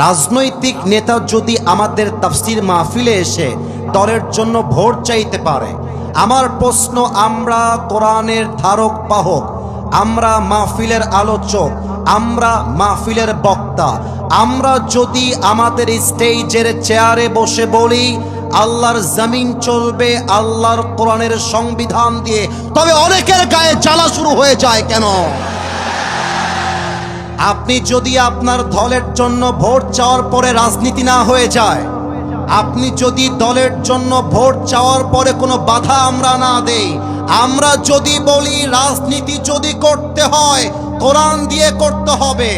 রাজনৈতিক নেতা যদি আমাদের তাফসীর মাহফিলে এসে দলের জন্য ভোট চাইতে পারে, আমার প্রশ্ন, আমরা কোরআনের ধারক বাহক, আমরা মাহফিলের আলোচক, আমরা মাহফিলের বক্তা, আমরা যদি আমাদের স্টেজের চেয়ারে বসে বলি আল্লাহর জমিন চলবে আল্লাহর কোরআনের সংবিধান দিয়ে, তবে অনেকের গায়ে জ্বালা শুরু হয়ে যায় কেন? আপনি যদি আপনার দলের জন্য ভোট চাওয়ার পরে রাজনীতি না হয়ে যায়, আপনি যদি দলের জন্য ভোট চাওয়ার পরে কোনো বাধা আমরা না দেই, আমরা যদি বলি রাজনীতি যদি করতে হয় কোরআন দিয়ে করতে হবে,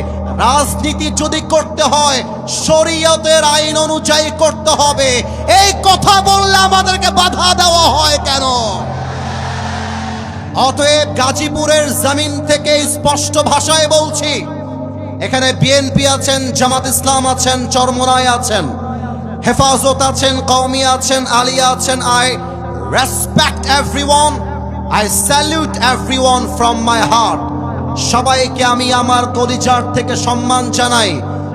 রাজনীতি যদি করতে হয় শরীয়তের আইন অনুযায়ী করতে হবে, এই কথা বললে আমাদেরকে বাধা দেওয়া হয় কেন? অতএব গাজীপুরের জমিন থেকে স্পষ্ট ভাষায় বলছি, এখানে বিএনপি আছেন, জামাত ইসলাম আছেন, চরমোনাই আছেন, হেফাজত আছেন, কওমি আছেন, আলিয়া আছেন। I respect everyone, I salute everyone from my heart. সবাইকে আমি আমার কলিজার থেকে সম্মান জানাই।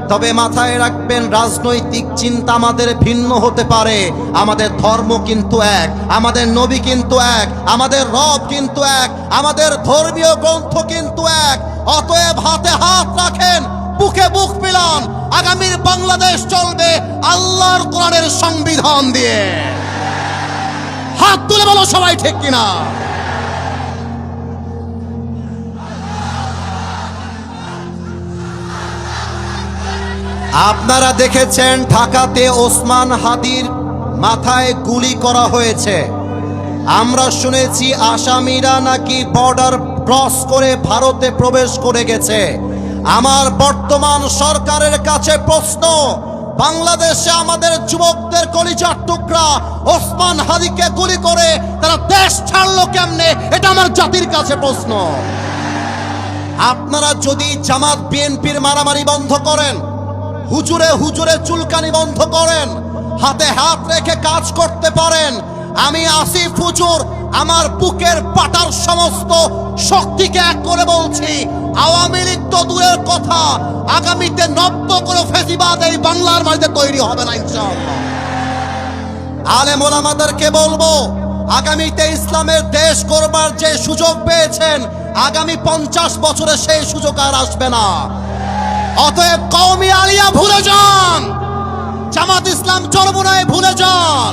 তবে মাথায় রাখবেন, রাজনৈতিক চিন্তা আমাদের ভিন্ন হতে পারে, আমাদের ধর্ম কিন্তু এক, আমাদের নবী কিন্তু এক, আমাদের রব কিন্তু এক, আমাদের ধর্মীয় গ্রন্থ কিন্তু এক। অতএব হাতে হাত রাখেন, বুকে বুক মিলান, আগামীর বাংলাদেশ চলবে আল্লাহর কোরআনের সংবিধান দিয়ে। হাত তুলে বলো সবাই, ঠিক কিনা? আপনারা দেখেছেন ঢাকাতে ওসমান হাদির মাথায় গুলি করা হয়েছে। আমরা শুনেছি আসামিরা নাকি বর্ডার ক্রস করে ভারতে প্রবেশ করে গেছে। আমার বর্তমান সরকারের কাছে প্রশ্ন, বাংলাদেশে আমাদের যুবকদের কলিজার টুকরা ওসমান হাদিকে গুলি করে তারা দেশ ছাড়লো কেমনে? এটা আমার জাতির কাছে প্রশ্ন। আপনারা যদি জামাত বিএনপির মারামারি বন্ধ করেন, হুজুরে হুজুরে চুলকানি বন্ধ করেন, হাতে হাত রেখে কাজ করতে পারেন, আমি আসিফ হুজুর আমার বুকের পাটার সমস্ত শক্তিকে এক করে বলছি, আওয়ামী লীগ তো দূরের কথা, আগামীতে নব্য কোনো ফেসিবাদ এই বাংলার মাটিতে তৈরি হবে না ইনশাআল্লাহ। আলেম ওলামাদেরকে বলবো, আগামীতে ইসলামের দেশ করবার যে সুযোগ পেয়েছেন, আগামী 50 বছরে সেই সুযোগ আর আসবে না। অতএব কওমি আলিয়া ভুলে যান, জামাত ইসলাম চরমোনাই ভুলে যান,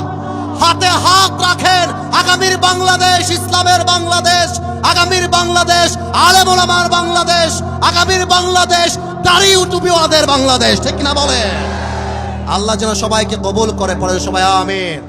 হাতে হাত রাখেন। আগামীর বাংলাদেশ ইসলামের বাংলাদেশ, আগামীর বাংলাদেশ আলেম ওলামার বাংলাদেশ, আগামীর বাংলাদেশ দাড়ি টুপিওয়ালাদের বাংলাদেশ, ঠিক কিনা বলে? আল্লাহ যেন সবাইকে কবুল করে, পড়ে সবাই আমিন।